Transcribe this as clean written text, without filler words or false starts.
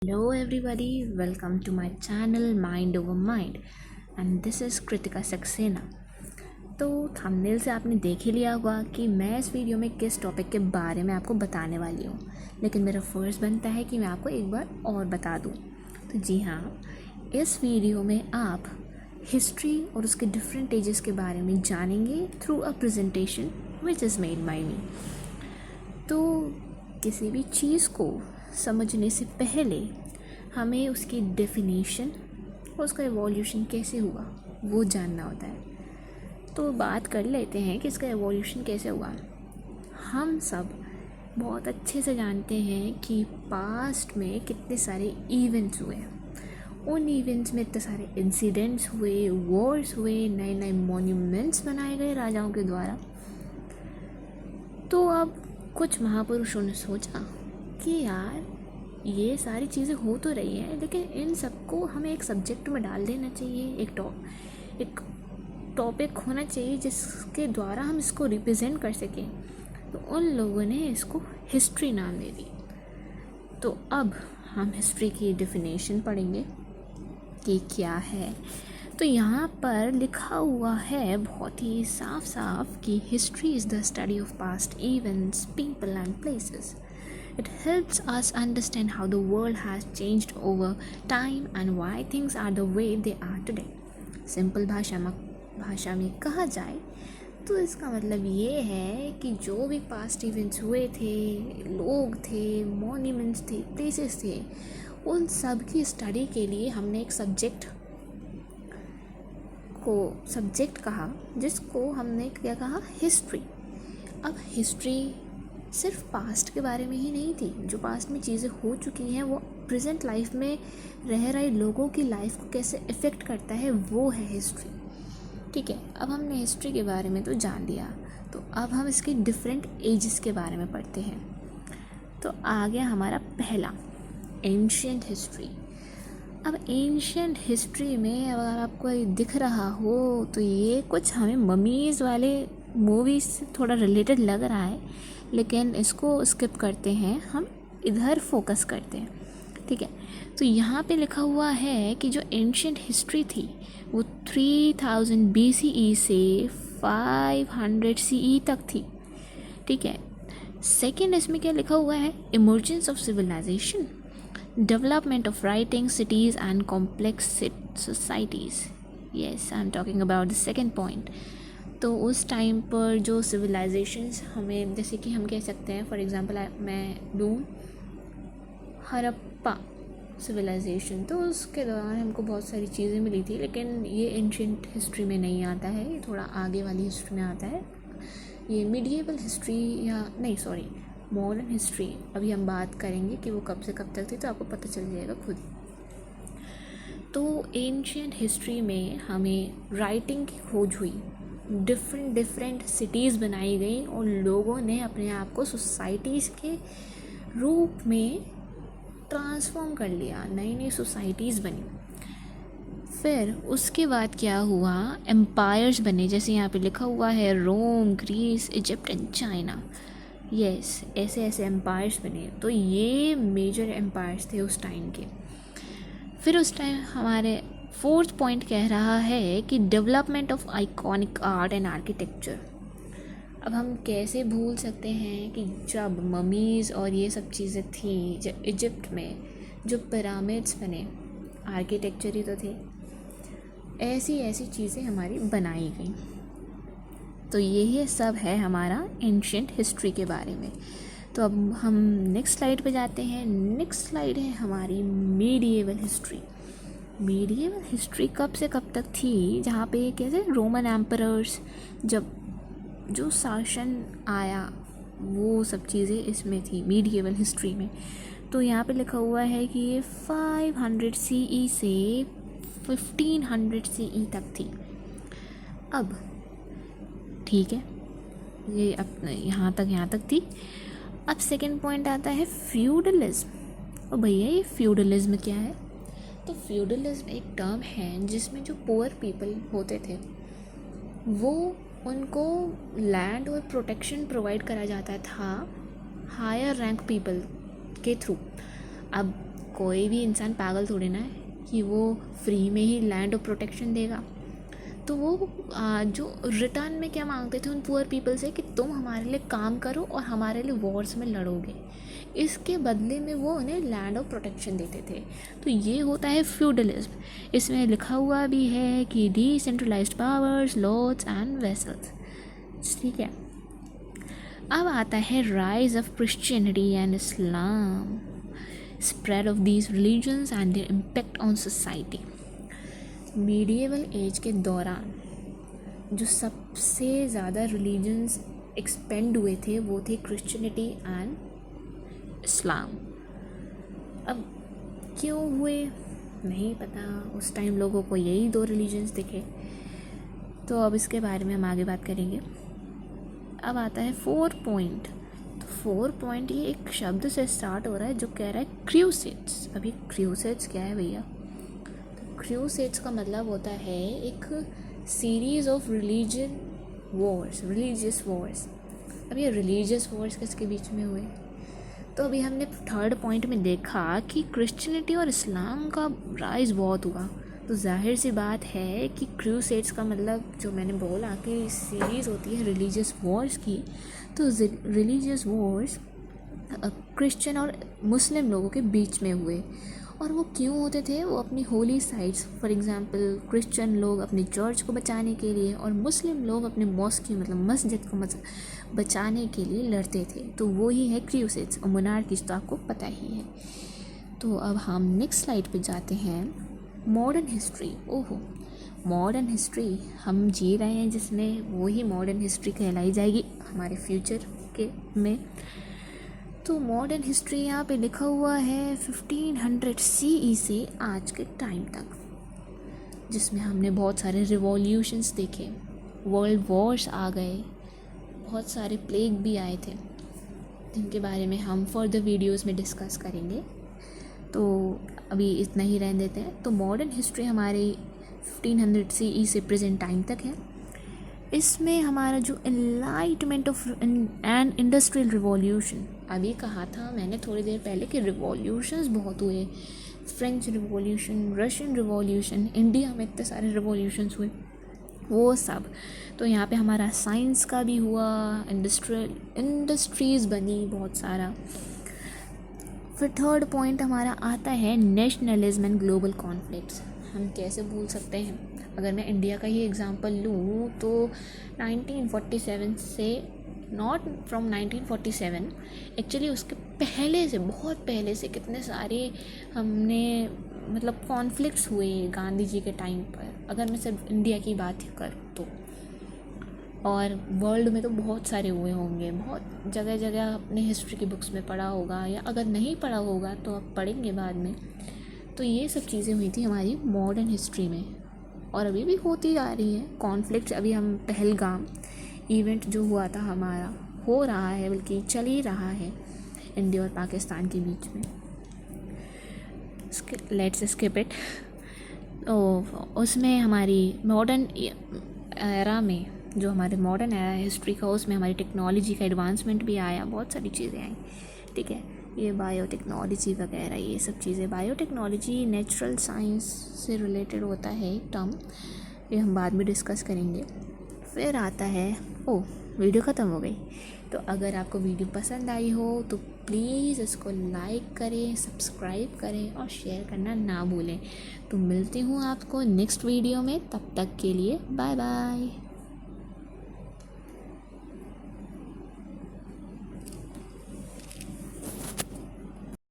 Hello everybody, welcome to my channel Mind Over Mind and this is Kritika Saxena. तो thumbnail से आपने देख ही लिया होगा कि मैं इस वीडियो में किस टॉपिक के बारे में आपको बताने वाली हूँ, लेकिन मेरा फ़र्ज़ बनता है कि मैं आपको एक बार और बता दूँ। तो जी हाँ, इस वीडियो में आप हिस्ट्री और उसके डिफरेंट एजेस के बारे में जानेंगे through a presentation which is made by me. तो किसी भी चीज़ को समझने से पहले हमें उसकी डेफिनेशन और उसका एवोल्यूशन कैसे हुआ वो जानना होता है। तो बात कर लेते हैं कि इसका एवोल्यूशन कैसे हुआ। हम सब बहुत अच्छे से जानते हैं कि पास्ट में कितने सारे इवेंट्स हुए, उन इवेंट्स में इतने सारे इंसिडेंट्स हुए, वॉर्स हुए, नए नए मॉन्यूमेंट्स बनाए गए राजाओं के द्वारा। तो अब कुछ महापुरुषों ने सोचा कि यार ये सारी चीज़ें हो तो रही हैं, लेकिन इन सबको हमें एक सब्जेक्ट में डाल देना चाहिए, एक टॉपिक होना चाहिए जिसके द्वारा हम इसको रिप्रेजेंट कर सकें। तो उन लोगों ने इसको हिस्ट्री नाम दे दी। तो अब हम हिस्ट्री की डेफिनेशन पढ़ेंगे कि क्या है। तो यहाँ पर लिखा हुआ है बहुत ही साफ साफ कि history is the study of past events, people and places. It helps us understand how the world has changed over time and why things are the way they are today. Simple भाषा में कहा जाए तो इसका मतलब ये है कि जो भी पास्ट इवेंट्स हुए थे, लोग थे, मॉन्यूमेंट्स थे, प्लेसेस थे, उन सब की स्टडी के लिए हमने एक सब्जेक्ट कहा, जिसको हमने क्या कहा, हिस्ट्री। अब हिस्ट्री सिर्फ पास्ट के बारे में ही नहीं थी। जो पास्ट में चीज़ें हो चुकी हैं वो प्रेजेंट लाइफ में रह रहे लोगों की लाइफ को कैसे इफ़ेक्ट करता है, वो है हिस्ट्री। ठीक है, अब हमने हिस्ट्री के बारे में तो जान लिया, तो अब हम इसके डिफरेंट एजेस के बारे में पढ़ते हैं। तो आ गया हमारा पहला, एंशिएंट हिस्ट्री। अब एंशिएंट हिस्ट्री में अगर आपको ये दिख रहा हो तो ये कुछ हमें ममीज़ वाले मूवीज़ से थोड़ा रिलेटेड लग रहा है, लेकिन इसको स्किप करते हैं, हम इधर फोकस करते हैं। ठीक है, तो यहाँ पे लिखा हुआ है कि जो एंशिएंट हिस्ट्री थी वो 3000 BCE से 500 CE तक थी। ठीक है, सेकेंड इसमें क्या लिखा हुआ है, emergence of civilisation, development of writing, cities and complex societies. Yes, I am talking about the second point. तो उस टाइम पर जो सिविलाइजेशंस हमें, जैसे कि हम कह सकते हैं, फॉर एग्ज़ाम्पल मैं दूँ हड़प्पा सिविलाइजेशन, तो उसके दौरान हमको बहुत सारी चीज़ें मिली थी, लेकिन ये एंशिएंट हिस्ट्री में नहीं आता है, ये थोड़ा आगे वाली हिस्ट्री में आता है। ये मिडिएवल हिस्ट्री या नहीं, सॉरी, मॉडर्न हिस्ट्री अभी हम बात करेंगे कि वो कब से कब तक थी, तो आपको पता चल जाएगा खुद। तो एंशिएंट हिस्ट्री में हमें राइटिंग की खोज हुई, डिफरेंट सिटीज़ बनाई गई और लोगों ने अपने आप को सोसाइटीज़ के रूप में ट्रांसफॉर्म कर लिया, नई नई सोसाइटीज़ बनी। फिर उसके बाद क्या हुआ, एम्पायर्स बने, जैसे यहाँ पे लिखा हुआ है Rome, Greece, Egypt and China. Yes, ऐसे ऐसे एम्पायर्स बने। तो ये मेजर एम्पायर्स थे उस टाइम के। फिर उस टाइम हमारे फोर्थ पॉइंट कह रहा है कि development of iconic art and architecture. अब हम कैसे भूल सकते हैं कि जब ममीज़ और ये सब चीज़ें थी, जब इजिप्ट में जो पिरामिड्स बने, आर्किटेक्चर ही तो थे, ऐसी ऐसी चीज़ें हमारी बनाई गई। तो यही सब है हमारा एंशिएंट हिस्ट्री के बारे में। तो अब हम नेक्स्ट स्लाइड पे जाते हैं। नेक्स्ट स्लाइड है हमारी मीडिएवल हिस्ट्री। मीडिएवल हिस्ट्री कब से कब तक थी, जहाँ पे कैसे रोमन एम्परर्स, जब जो शासन आया, वो सब चीज़ें इसमें थी मीडिएवल हिस्ट्री में। तो यहाँ पे लिखा हुआ है कि ये 500 CE से 1500 CE तक थी। अब ठीक है, ये अब यहाँ तक थी। अब सेकंड पॉइंट आता है फ्यूडलिज्म। और भैया ये फ्यूडलिज्म क्या है? तो फ्यूडलिज्म एक टर्म है जिसमें जो पुअर पीपल होते थे वो, उनको लैंड और प्रोटेक्शन प्रोवाइड करा जाता था हायर रैंक पीपल के थ्रू। अब कोई भी इंसान पागल थोड़ी ना है कि वो फ्री में ही लैंड ऑफ प्रोटेक्शन देगा। तो वो जो रिटर्न में क्या मांगते थे उन पुअर पीपल से कि तुम हमारे लिए काम करो और हमारे लिए वॉर्स में लड़ोगे, इसके बदले में वो उन्हें लैंड ऑफ प्रोटेक्शन देते थे। तो ये होता है फ्यूडलिज्म। इसमें लिखा हुआ भी है कि decentralised powers, lords and vassals. ठीक है, अब आता है rise of Christianity and Islam, spread of these religions and their impact on society. Medieval age के दौरान जो सबसे ज़्यादा रिलीजन्स एक्सपेंड हुए थे वो थे क्रिश्चियनिटी एंड इस्लाम। अब क्यों हुए नहीं पता, उस टाइम लोगों को यही 2 रिलीजन्स दिखे। तो अब इसके बारे में हम आगे बात करेंगे। अब आता है 4 पॉइंट। तो 4 पॉइंट ये एक शब्द से स्टार्ट हो रहा है जो कह रहा है क्रूसेड्स। अभी क्रूसेड्स क्या है भैया? क्रूसेड्स का मतलब होता है एक सीरीज़ ऑफ रिलीजियस वॉर्स। अब ये रिलीजियस वॉर्स किसके बीच में हुए? तो अभी हमने 3rd पॉइंट में देखा कि क्रिश्चियनिटी और इस्लाम का राइज बहुत हुआ। तो जाहिर सी बात है कि क्रूसेड्स का मतलब जो मैंने बोला कि सीरीज़ होती है रिलीजियस वॉर्स की, तो रिलीजियस वॉर्स क्रिश्चियन और मुस्लिम लोगों के बीच में हुए। और वो क्यों होते थे? वो अपनी Holi sites, for example Christian लोग अपनी चर्च को बचाने के लिए और मुस्लिम लोग अपने मॉस्क मतलब मस्जिद को बचाने के लिए लड़ते थे। तो वो ही है क्रूसेड्स। और मोनार्कीज तो आपको पता ही है। तो अब हम नेक्स्ट स्लाइड पे जाते हैं। Modern history. ओहो, मॉडर्न हिस्ट्री हम जी रहे हैं जिसमें वो ही मॉडर्न हिस्ट्री कहलाई जाएगी हमारे फ्यूचर के में। तो मॉडर्न हिस्ट्री यहाँ पे लिखा हुआ है 1500 CE से आज के टाइम तक, जिसमें हमने बहुत सारे रिवॉल्यूशंस देखे, वर्ल्ड वॉर्स आ गए, बहुत सारे प्लेग भी आए थे जिनके बारे में हम फर्दर वीडियोस में डिस्कस करेंगे। तो अभी इतना ही रहने देते हैं। तो मॉडर्न हिस्ट्री हमारी 1500 CE से प्रेजेंट टाइम तक है। इसमें हमारा जो enlightenment of and industrial revolution, अभी कहा था मैंने थोड़ी देर पहले कि रिवॉल्यूशंस बहुत हुए, French revolution, Russian revolution, India में इतने सारे रिवॉल्यूशंस हुए, वो सब। तो यहाँ पे हमारा साइंस का भी हुआ, इंडस्ट्रीज़ बनी बहुत सारा। फिर 3rd पॉइंट हमारा आता है नेशनलिज्म एंड ग्लोबल कॉन्फ्लिक्ट्स। हम कैसे भूल सकते हैं? अगर मैं इंडिया का ही एग्जांपल लूँ तो 1947 से, नॉट फ्रॉम 1947 एक्चुअली, उसके पहले से, बहुत पहले से कितने सारे हमने मतलब कॉन्फ्लिक्ट्स हुए गांधी जी के टाइम पर, अगर मैं सिर्फ इंडिया की बात करूँ तो। और वर्ल्ड में तो बहुत सारे हुए होंगे, बहुत जगह जगह अपने हिस्ट्री की बुक्स में पढ़ा होगा, या अगर नहीं पढ़ा होगा तो आप पढ़ेंगे बाद में। तो ये सब चीज़ें हुई थी हमारी मॉडर्न हिस्ट्री में और अभी भी होती जा रही हैं कॉन्फ्लिक्ट। अभी हम पहलगाम इवेंट जो हुआ था हमारा, हो रहा है, बल्कि चल ही रहा है इंडिया और पाकिस्तान के बीच में। Let's skip it. उसमें हमारी मॉडर्न एरा में, जो हमारे मॉडर्न एरा हिस्ट्री का, उसमें हमारी टेक्नोलॉजी का एडवांसमेंट भी आया, बहुत सारी चीज़ें आई। ठीक है, ये बायोटेक्नोलॉजी वगैरह, ये सब चीज़ें। बायोटेक्नोलॉजी नेचुरल साइंस से रिलेटेड होता है एक टर्म, ये हम बाद में डिस्कस करेंगे। फिर आता है, वीडियो ख़त्म हो गई। तो अगर आपको वीडियो पसंद आई हो तो प्लीज़ इसको लाइक करें, सब्सक्राइब करें और शेयर करना ना भूलें। तो मिलती हूँ आपको नेक्स्ट वीडियो में, तब तक के लिए बाय बाय।